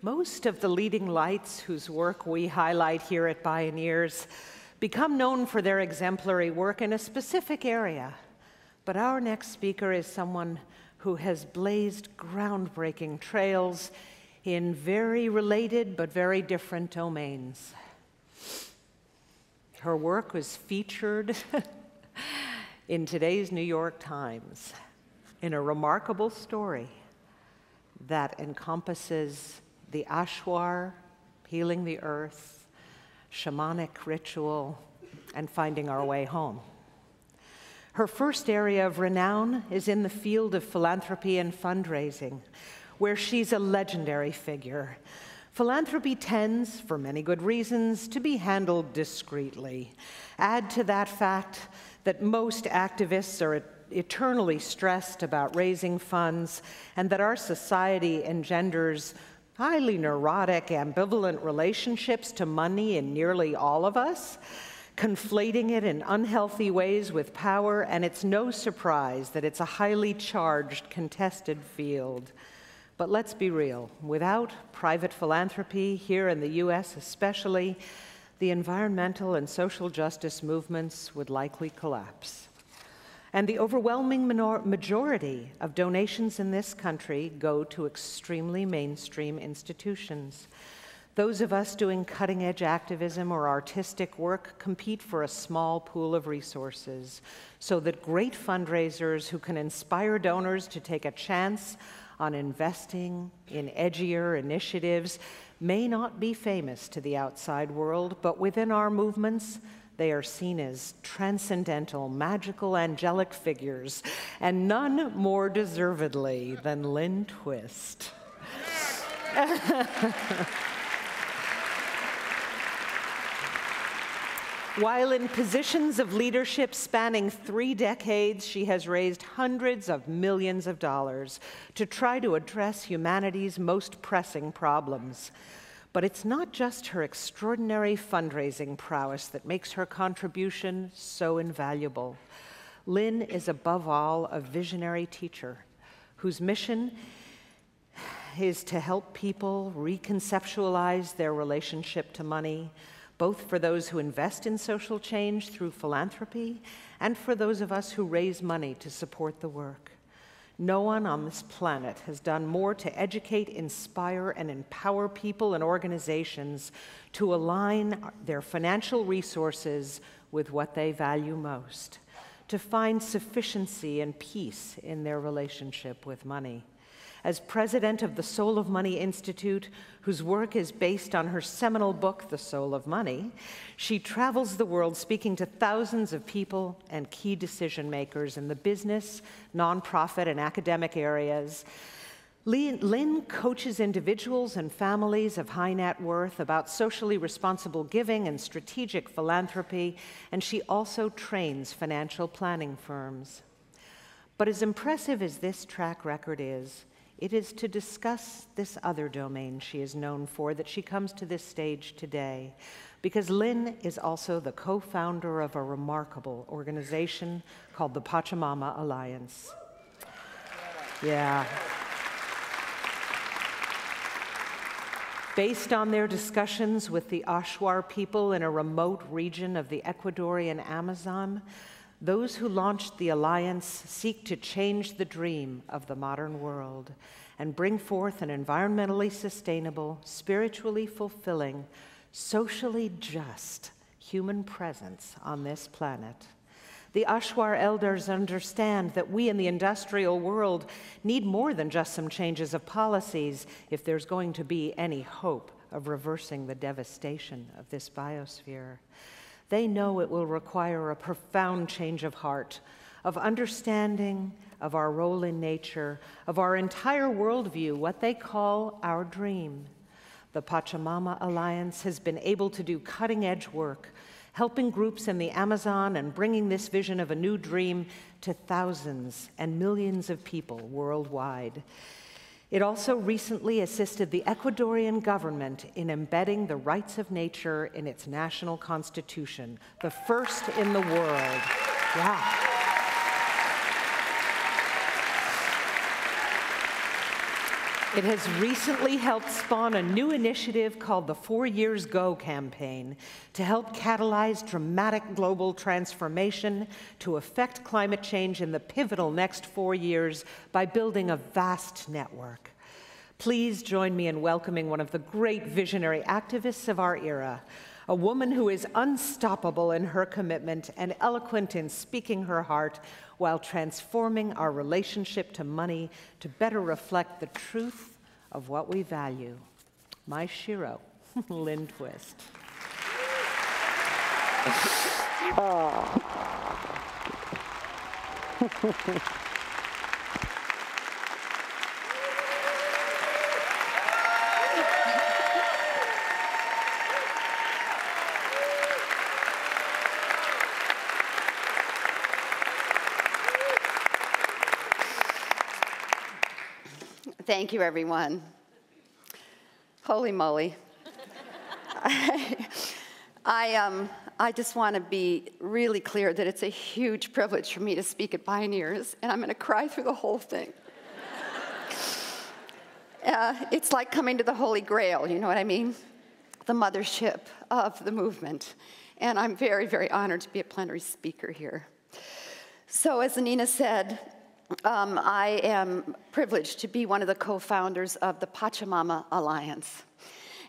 Most of the leading lights whose work we highlight here at Bioneers become known for their exemplary work in a specific area. But our next speaker is someone who has blazed groundbreaking trails in very related but very different domains. Her work was featured in today's New York Times in a remarkable story that encompasses the ashwar, healing the earth, shamanic ritual, and finding our way home. Her first area of renown is in the field of philanthropy and fundraising, where she's a legendary figure. Philanthropy tends, for many good reasons, to be handled discreetly. Add to that fact that most activists are eternally stressed about raising funds, and that our society engenders highly neurotic, ambivalent relationships to money in nearly all of us, conflating it in unhealthy ways with power, and it's no surprise that it's a highly charged, contested field. But let's be real, without private philanthropy, here in the US especially, the environmental and social justice movements would likely collapse. And the overwhelming majority of donations in this country go to extremely mainstream institutions. Those of us doing cutting-edge activism or artistic work compete for a small pool of resources, so that great fundraisers who can inspire donors to take a chance on investing in edgier initiatives may not be famous to the outside world, but within our movements, they are seen as transcendental, magical, angelic figures, and none more deservedly than Lynne Twist. While in positions of leadership spanning 3 decades, she has raised hundreds of millions of dollars to try to address humanity's most pressing problems. But it's not just her extraordinary fundraising prowess that makes her contribution so invaluable. Lynne is above all a visionary teacher whose mission is to help people reconceptualize their relationship to money, both for those who invest in social change through philanthropy and for those of us who raise money to support the work. No one on this planet has done more to educate, inspire, and empower people and organizations to align their financial resources with what they value most, to find sufficiency and peace in their relationship with money. As president of the Soul of Money Institute, whose work is based on her seminal book, The Soul of Money, she travels the world speaking to thousands of people and key decision makers in the business, nonprofit, and academic areas. Lynne coaches individuals and families of high net worth about socially responsible giving and strategic philanthropy, and she also trains financial planning firms. But as impressive as this track record is, it is to discuss this other domain she is known for that she comes to this stage today, because Lynne is also the co-founder of a remarkable organization called the Pachamama Alliance. Yeah. Based on their discussions with the Ashwar people in a remote region of the Ecuadorian Amazon, those who launched the alliance seek to change the dream of the modern world and bring forth an environmentally sustainable, spiritually fulfilling, socially just human presence on this planet. The Ashwar elders understand that we in the industrial world need more than just some changes of policies if there's going to be any hope of reversing the devastation of this biosphere. They know it will require a profound change of heart, of understanding of our role in nature, of our entire worldview, what they call our dream. The Pachamama Alliance has been able to do cutting-edge work, helping groups in the Amazon and bringing this vision of a new dream to thousands and millions of people worldwide. It also recently assisted the Ecuadorian government in embedding the rights of nature in its national constitution, the first in the world. Yeah. It has recently helped spawn a new initiative called the 4 Years Go campaign to help catalyze dramatic global transformation to affect climate change in the pivotal next 4 years by building a vast network. Please join me in welcoming one of the great visionary activists of our era, a woman who is unstoppable in her commitment and eloquent in speaking her heart while transforming our relationship to money to better reflect the truth of what we value. My Shiro, Lynne Twist. Thank you, everyone. Holy moly. I just want to be really clear that it's a huge privilege for me to speak at Bioneers, and I'm going to cry through the whole thing. It's like coming to the Holy Grail, you know what I mean? The mothership of the movement. And I'm very, very honored to be a plenary speaker here. So as Anina said, I am privileged to be one of the co-founders of the Pachamama Alliance.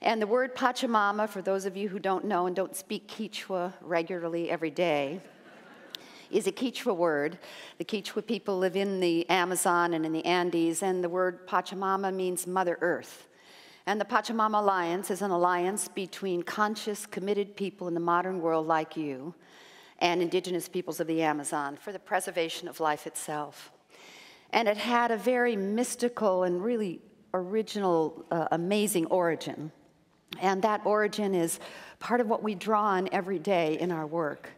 And the word Pachamama, for those of you who don't know and don't speak Quechua regularly every day, is a Quechua word. The Quechua people live in the Amazon and in the Andes, and the word Pachamama means Mother Earth. And the Pachamama Alliance is an alliance between conscious, committed people in the modern world like you and indigenous peoples of the Amazon for the preservation of life itself. And it had a very mystical and really original, amazing origin. And that origin is part of what we draw on every day in our work.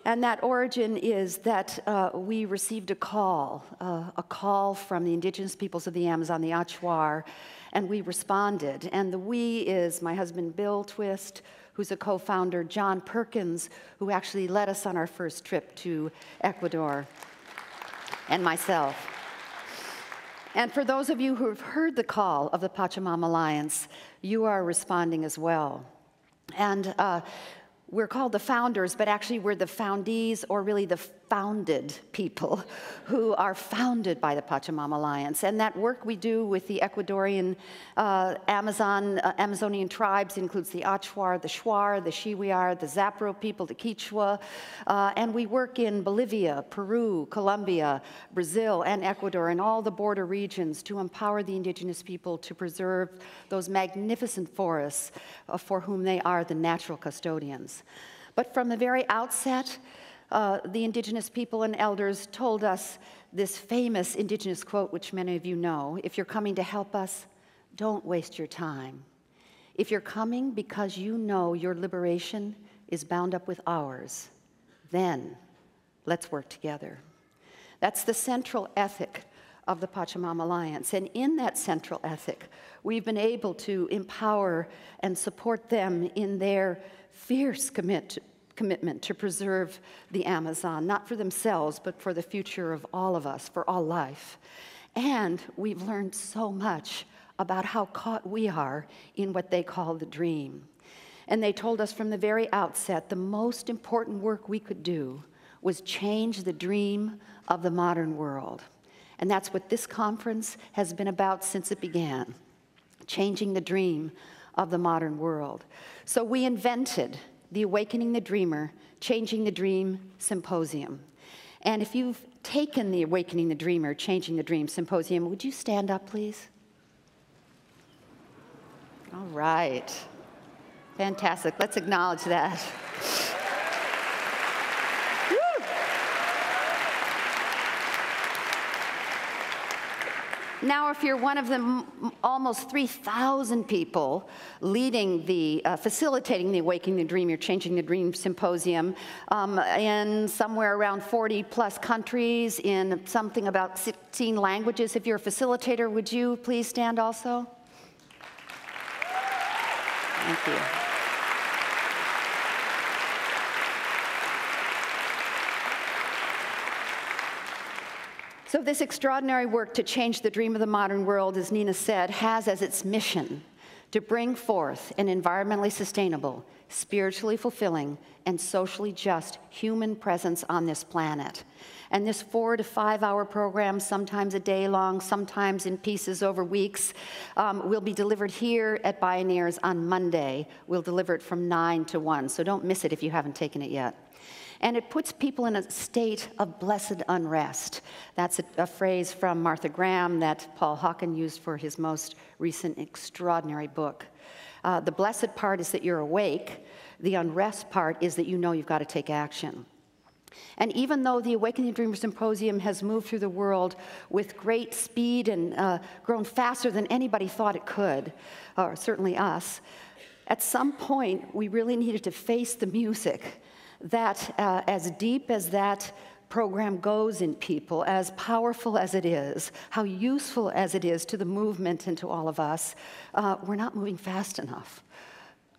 And that origin is that we received a call from the indigenous peoples of the Amazon, the Achuar, and we responded. And the we is my husband, Bill Twist, who's a co-founder, John Perkins, who actually led us on our first trip to Ecuador, and myself. And for those of you who have heard the call of the Pachamama Alliance, you are responding as well. And we're called the founders, but actually we're the foundees, or really the founded people who are founded by the Pachamama Alliance. And that work we do with the Ecuadorian Amazonian tribes includes the Achuar, the Shuar, the Shiwiar, the Zapro people, the Quechua. And we work in Bolivia, Peru, Colombia, Brazil, and Ecuador, and all the border regions to empower the indigenous people to preserve those magnificent forests for whom they are the natural custodians. But from the very outset, the indigenous people and elders told us this famous indigenous quote, which many of you know: if you're coming to help us, don't waste your time. If you're coming because you know your liberation is bound up with ours, then let's work together. That's the central ethic of the Pachamama Alliance. And in that central ethic, we've been able to empower and support them in their fierce commitment to preserve the Amazon, not for themselves, but for the future of all of us, for all life. And we've learned so much about how caught we are in what they call the dream. And they told us from the very outset the most important work we could do was change the dream of the modern world. And that's what this conference has been about since it began, changing the dream of the modern world. So we invented the Awakening the Dreamer, Changing the Dream Symposium. And if you've taken the Awakening the Dreamer, Changing the Dream Symposium, would you stand up, please? All right. Fantastic. Let's acknowledge that. Now, if you're one of the almost 3,000 people leading the, facilitating the Awakening the Dream, you're Changing the Dream Symposium in somewhere around 40 plus countries in something about 16 languages. If you're a facilitator, would you please stand also? Thank you. So this extraordinary work to change the dream of the modern world, as Nina said, has as its mission to bring forth an environmentally sustainable, spiritually fulfilling, and socially just human presence on this planet. And this 4 to 5 hour program, sometimes a day long, sometimes in pieces over weeks, will be delivered here at Bioneers on Monday. We'll deliver it from 9 to 1, so don't miss it if you haven't taken it yet. And it puts people in a state of blessed unrest. That's a phrase from Martha Graham that Paul Hawken used for his most recent extraordinary book. The blessed part is that you're awake. The unrest part is that you know you've got to take action. And even though the Awakening Dreamer Symposium has moved through the world with great speed and grown faster than anybody thought it could, or certainly us, at some point we really needed to face the music that as deep as that program goes in people, as powerful as it is, how useful as it is to the movement and to all of us, we're not moving fast enough.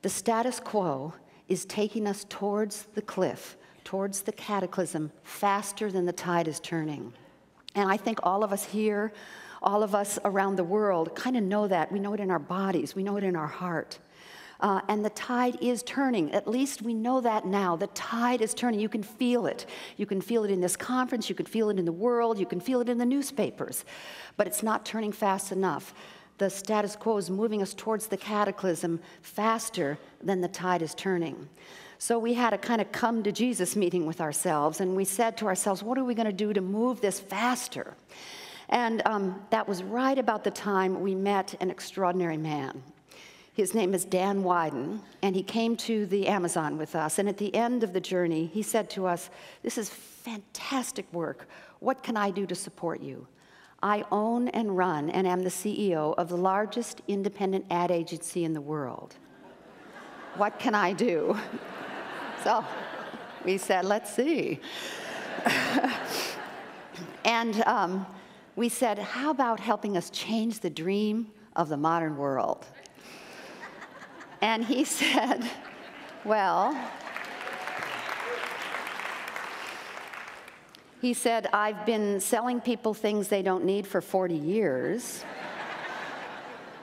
The status quo is taking us towards the cliff, towards the cataclysm, faster than the tide is turning. And I think all of us here, all of us around the world kind of know that. We know it in our bodies. We know it in our heart. And the tide is turning. At least we know that now. The tide is turning. You can feel it. You can feel it in this conference. You can feel it in the world. You can feel it in the newspapers. But it's not turning fast enough. The status quo is moving us towards the cataclysm faster than the tide is turning. So we had a kind of come to Jesus meeting with ourselves, and we said to ourselves, what are we going to do to move this faster? And that was right about the time we met an extraordinary man. His name is Dan Wyden, and he came to the Amazon with us. And at the end of the journey, he said to us, this is fantastic work. What can I do to support you? I own and run and am the CEO of the largest independent ad agency in the world. What can I do? So we said, let's see. And we said, how about helping us change the dream of the modern world? And he said, well, he said, I've been selling people things they don't need for 40 years.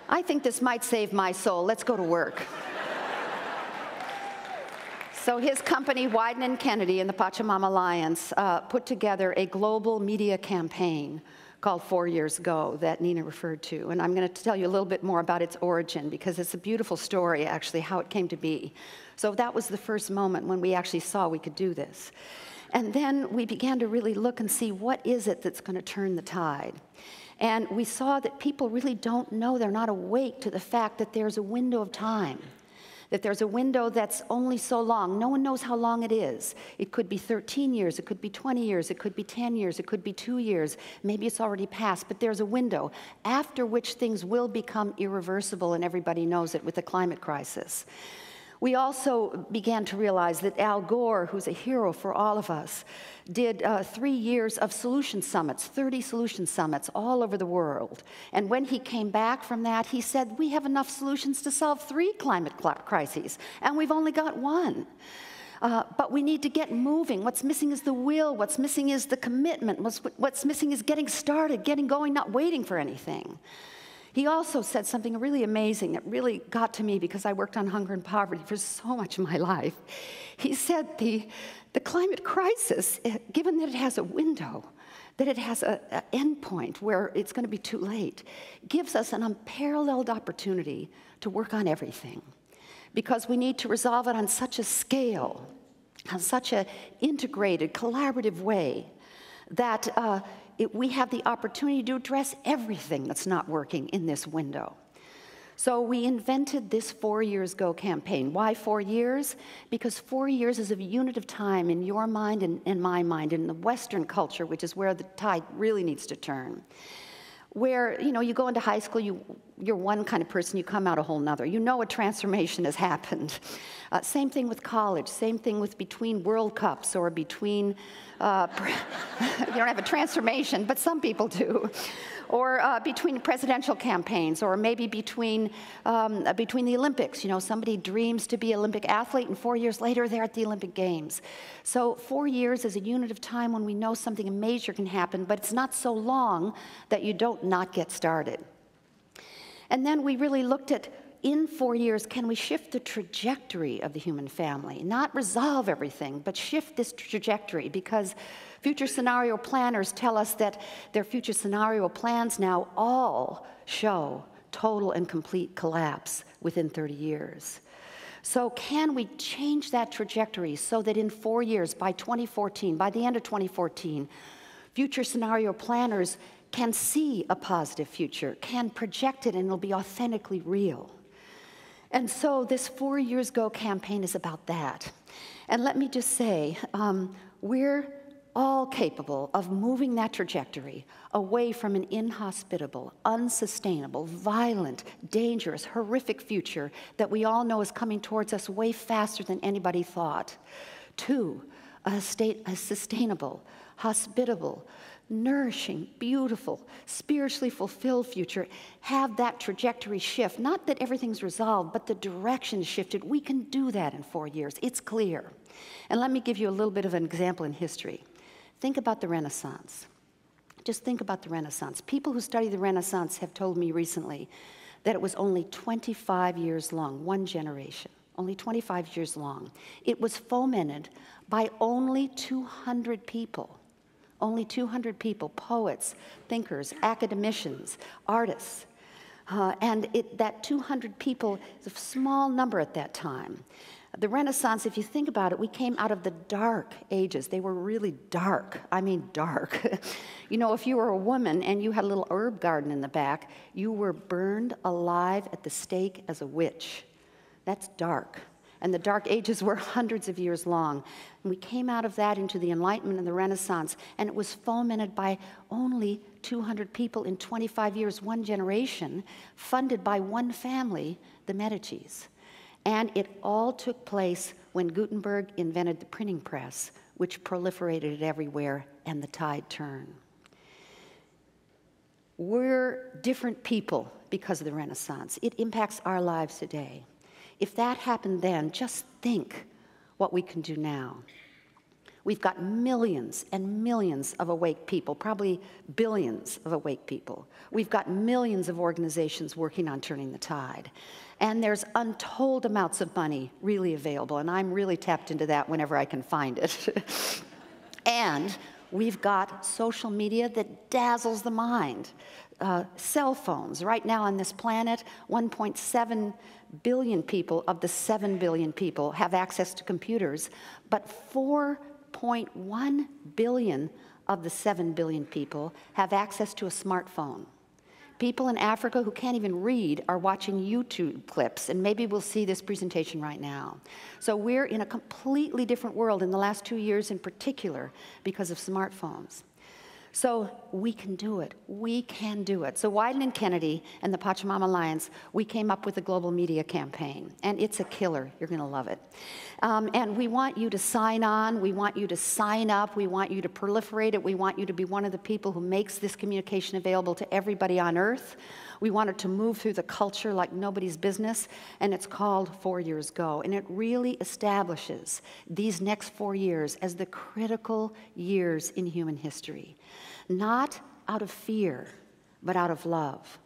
I think this might save my soul. Let's go to work. So his company, Wyden & Kennedy and the Pachamama Alliance, put together a global media campaign called 4 Years Ago that Nina referred to. And I'm going to tell you a little bit more about its origin because it's a beautiful story, actually, how it came to be. So that was the first moment when we actually saw we could do this. And then we began to really look and see what is it that's going to turn the tide. And we saw that people really don't know, they're not awake to the fact that there's a window of time. That there's a window that's only so long. No one knows how long it is. It could be 13 years, it could be 20 years, it could be 10 years, it could be 2 years. Maybe it's already passed, but there's a window after which things will become irreversible, and everybody knows it with the climate crisis. We also began to realize that Al Gore, who's a hero for all of us, did 3 years of solution summits, 30 solution summits all over the world. And when he came back from that, he said, we have enough solutions to solve 3 climate crises, and we've only got 1. But we need to get moving. What's missing is the will. What's missing is the commitment. What's missing is getting started, getting going, not waiting for anything. He also said something really amazing that really got to me because I worked on hunger and poverty for so much of my life. He said the climate crisis, given that it has a window, that it has an end point where it's going to be too late, gives us an unparalleled opportunity to work on everything. Because we need to resolve it on such a scale, on such an integrated, collaborative way, that we have the opportunity to address everything that's not working in this window. So we invented this 4 Years Ago campaign. Why 4 years? Because 4 years is a unit of time in your mind and in my mind, in the Western culture, which is where the tide really needs to turn. Where, you know, you go into high school, you you're one kind of person, you come out a whole nother. You know a transformation has happened. Same thing with college, same thing with between World Cups or between, you don't have a transformation, but some people do. Or between presidential campaigns, or maybe between the Olympics. You know, somebody dreams to be an Olympic athlete, and 4 years later, they're at the Olympic Games. So 4 years is a unit of time when we know something major can happen, but it's not so long that you don't not get started. And then we really looked at, in 4 years, can we shift the trajectory of the human family? Not resolve everything, but shift this trajectory, because future scenario planners tell us that their future scenario plans now all show total and complete collapse within 30 years. So can we change that trajectory so that in 4 years, by 2014, by the end of 2014, future scenario planners can see a positive future, can project it, and it'll be authentically real? And so this 4 Years Go campaign is about that. And let me just say, we're all capable of moving that trajectory away from an inhospitable, unsustainable, violent, dangerous, horrific future that we all know is coming towards us way faster than anybody thought, to a sustainable, hospitable, nourishing, beautiful, spiritually fulfilled future. Have that trajectory shift. Not that everything's resolved, but the direction shifted. We can do that in 4 years. It's clear. And let me give you a little bit of an example in history. Think about the Renaissance. Just think about the Renaissance. People who study the Renaissance have told me recently that it was only 25 years long, one generation, only 25 years long. It was fomented by only 200 people. Only 200 people, poets, thinkers, academicians, artists. And that 200 people is a small number at that time. The Renaissance, if you think about it, we came out of the dark ages. They were really dark. I mean dark. You know, if you were a woman and you had a little herb garden in the back, you were burned alive at the stake as a witch. That's dark. And the Dark Ages were hundreds of years long. And we came out of that into the Enlightenment and the Renaissance, and it was fomented by only 200 people in 25 years, one generation, funded by one family, the Medicis. And it all took place when Gutenberg invented the printing press, which proliferated everywhere, and the tide turned. We're different people because of the Renaissance. It impacts our lives today. If that happened then, just think what we can do now. We've got millions and millions of awake people, probably billions of awake people. We've got millions of organizations working on turning the tide. And there's untold amounts of money really available, and I'm really tapped into that whenever I can find it. And we've got social media that dazzles the mind. Cell phones. Right now on this planet, 1.7 billion people of the 7 billion people have access to computers, but 4.1 billion of the 7 billion people have access to a smartphone. People in Africa who can't even read are watching YouTube clips, and maybe we'll see this presentation right now. So we're in a completely different world in the last 2 years in particular because of smartphones. So we can do it. We can do it. So Wyden and Kennedy and the Pachamama Alliance, we came up with a global media campaign, and it's a killer. You're going to love it. And we want you to sign on. We want you to sign up. We want you to proliferate it. We want you to be one of the people who makes this communication available to everybody on Earth. We want it to move through the culture like nobody's business, and it's called 4 Years Go. And it really establishes these next 4 years as the critical years in human history. Not out of fear, but out of love.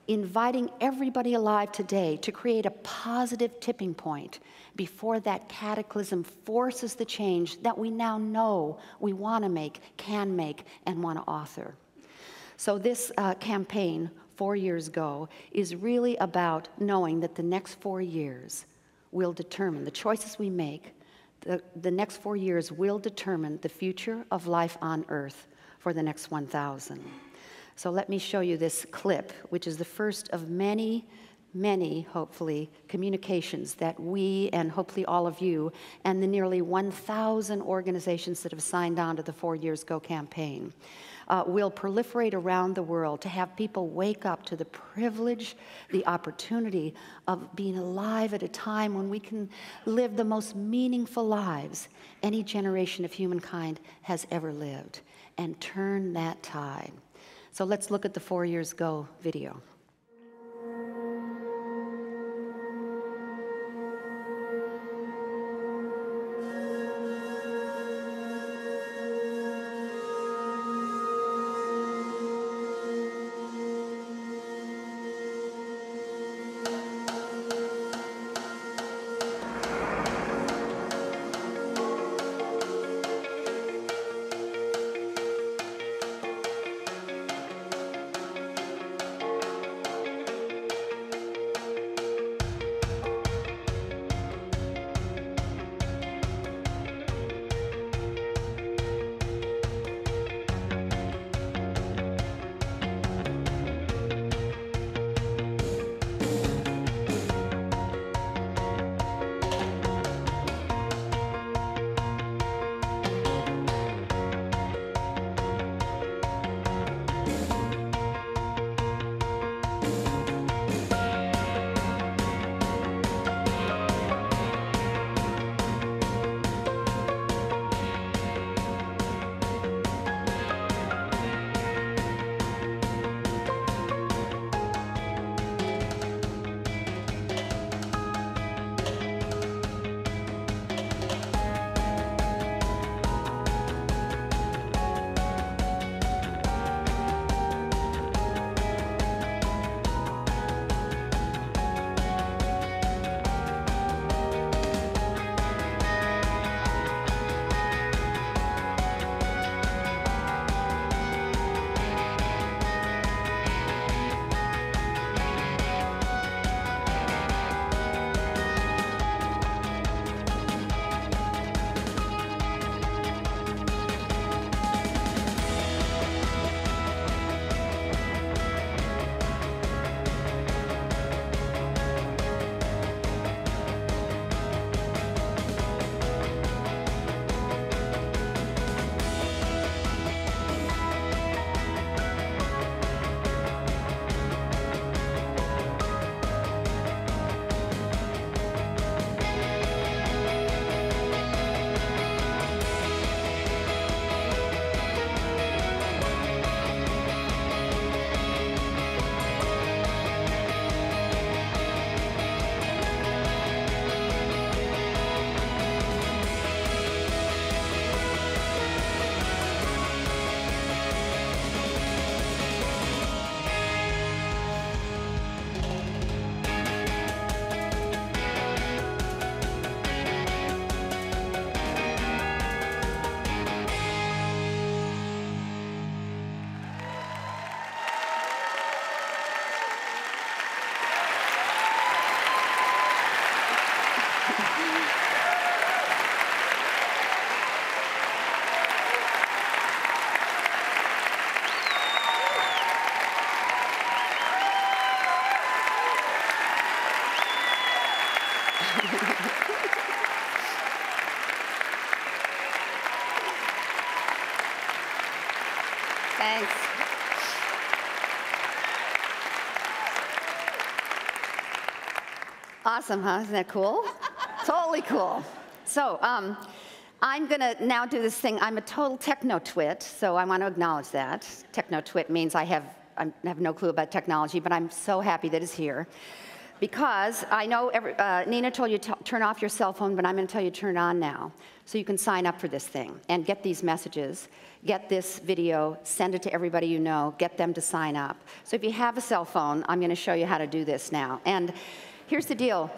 Inviting everybody alive today to create a positive tipping point before that cataclysm forces the change that we now know we want to make, can make, and want to author. So this campaign, 4 Years Go, is really about knowing that the next 4 years will determine the choices we make. The next 4 years will determine the future of life on Earth for the next 1,000. So let me show you this clip, which is the first of many many, hopefully, communications that we, and hopefully all of you, and the nearly 1,000 organizations that have signed on to the 4 Years Go campaign, will proliferate around the world to have people wake up to the privilege, the opportunity of being alive at a time when we can live the most meaningful lives any generation of humankind has ever lived, and turn that tide. So let's look at the 4 Years Go video. Thanks. Awesome, huh? Isn't that cool? Totally cool. So I'm going to now do this thing. I'm a total techno-twit, so I want to acknowledge that. Techno-twit means I have no clue about technology, but I'm so happy that it's here. Because I know Nina told you to turn off your cell phone, but I'm going to tell you to turn it on now. So you can sign up for this thing and get these messages, get this video, send it to everybody you know, get them to sign up. So if you have a cell phone, I'm going to show you how to do this now. And here's the deal.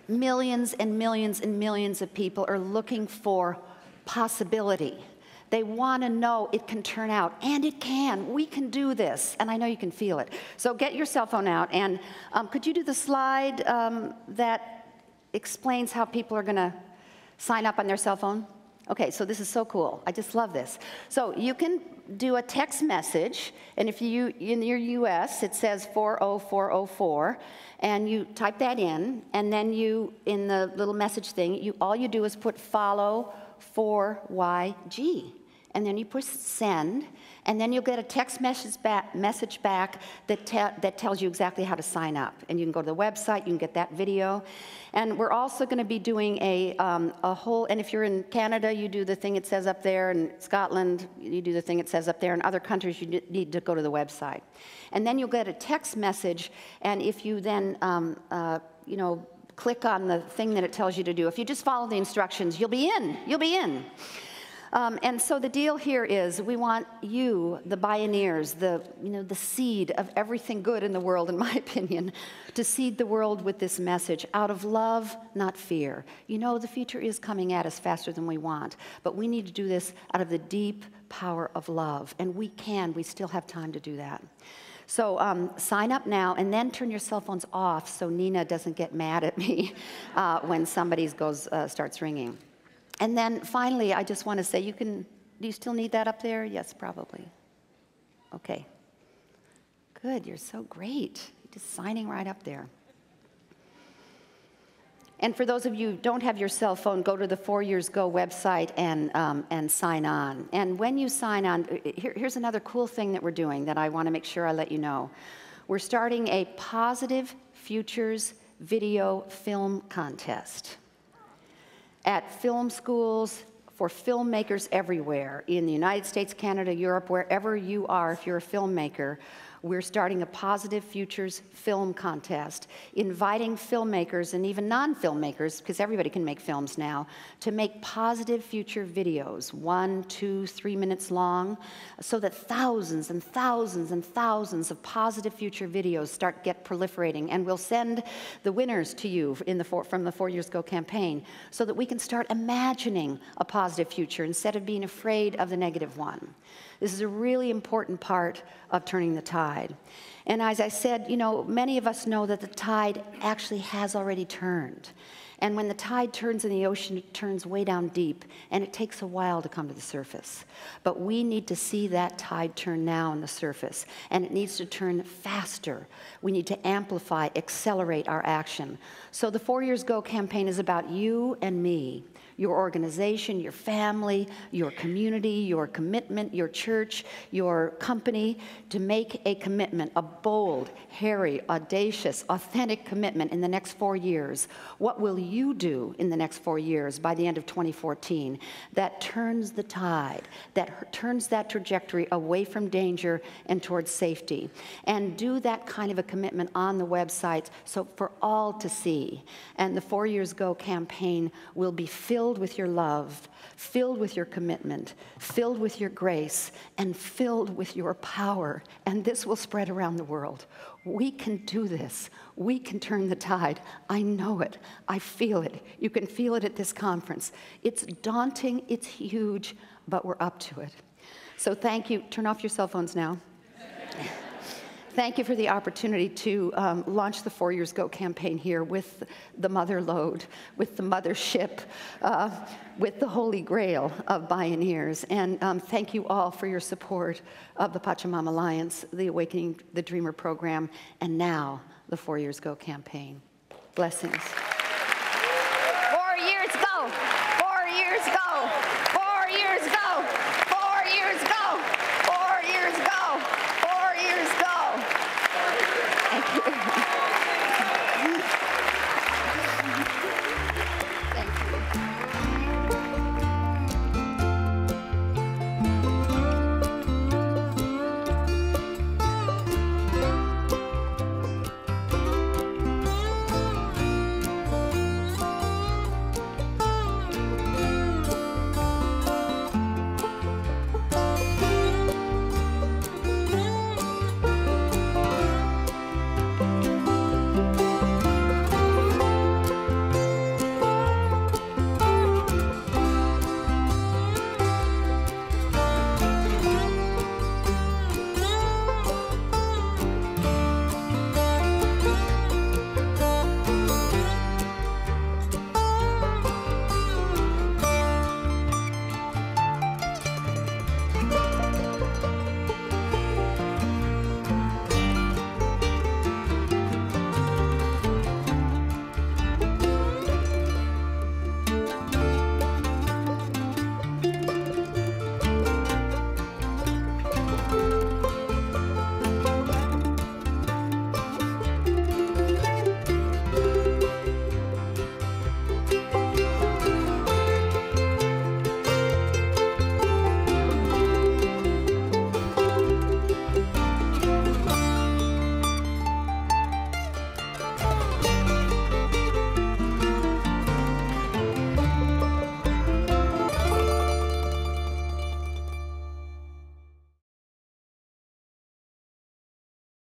Millions and millions and millions of people are looking for possibility. They want to know it can turn out, and it can. We can do this, and I know you can feel it. So get your cell phone out, and could you do the slide that explains how people are going to sign up on their cell phone? Okay, so this is so cool. I just love this. So you can do a text message, and if you, in your US, it says 40404, and you type that in, and then you, in the little message thing, all you do is put follow 4YG. And then you push send, and then you'll get a text message back that tells you exactly how to sign up. And you can go to the website, you can get that video. And we're also going to be doing a whole, and if you're in Canada, you do the thing it says up there, and Scotland, you do the thing it says up there, and other countries, you need to go to the website. And then you'll get a text message, and if you then, click on the thing that it tells you to do, if you just follow the instructions, you'll be in. You'll be in. And so the deal here is we want you, the Bioneers, the seed of everything good in the world, in my opinion, to seed the world with this message out of love, not fear. You know, the future is coming at us faster than we want, but we need to do this out of the deep power of love, and we still have time to do that. So sign up now, and then turn your cell phones off so Nina doesn't get mad at me when somebody's starts ringing. And then finally, I just want to say, do you still need that up there? Yes, probably. Okay. Good, you're so great. You're just signing right up there. And for those of you who don't have your cell phone, go to the 4 Years Go website and sign on. And when you sign on, here's another cool thing that we're doing that I want to make sure I let you know. We're starting a Positive Futures video film contest at film schools for filmmakers everywhere, in the United States, Canada, Europe, wherever you are, if you're a filmmaker. We're starting a Positive Futures film contest, inviting filmmakers and even non-filmmakers, because everybody can make films now, to make positive future videos, 1, 2, 3 minutes long, so that thousands and thousands and thousands of positive future videos get proliferating. And we'll send the winners to you from the 4 Years Go campaign, so that we can start imagining a positive future instead of being afraid of the negative one. This is a really important part of turning the tide. And as I said, many of us know that the tide actually has already turned. And when the tide turns in the ocean, it turns way down deep, and it takes a while to come to the surface. But we need to see that tide turn now on the surface, and it needs to turn faster. We need to amplify, accelerate our action. So the 4 Years Go campaign is about you and me, your organization, your family, your community, your commitment, your church, your company, to make a commitment, a bold, hairy, audacious, authentic commitment in the next 4 years. What will you do in the next 4 years by the end of 2014 that turns the tide, that turns that trajectory away from danger and towards safety? And do that kind of a commitment on the website so for all to see. And the 4 Years Go campaign will be filled with your love, filled with your commitment, filled with your grace, and filled with your power. And this will spread around the world. We can do this. We can turn the tide. I know it. I feel it. You can feel it at this conference. It's daunting. It's huge, but we're up to it. So thank you. Turn off your cell phones now. Thank you for the opportunity to launch the 4 Years Go campaign here with the mother lode, with the mothership, with the Holy Grail of Bioneers. And thank you all for your support of the Pachamama Alliance, the Awakening the Dreamer program, and now the 4 Years Go campaign. Blessings. 4 years go! 4 years go! 4 years go! 4 years go! 4 years go! 4 years go! Thank you.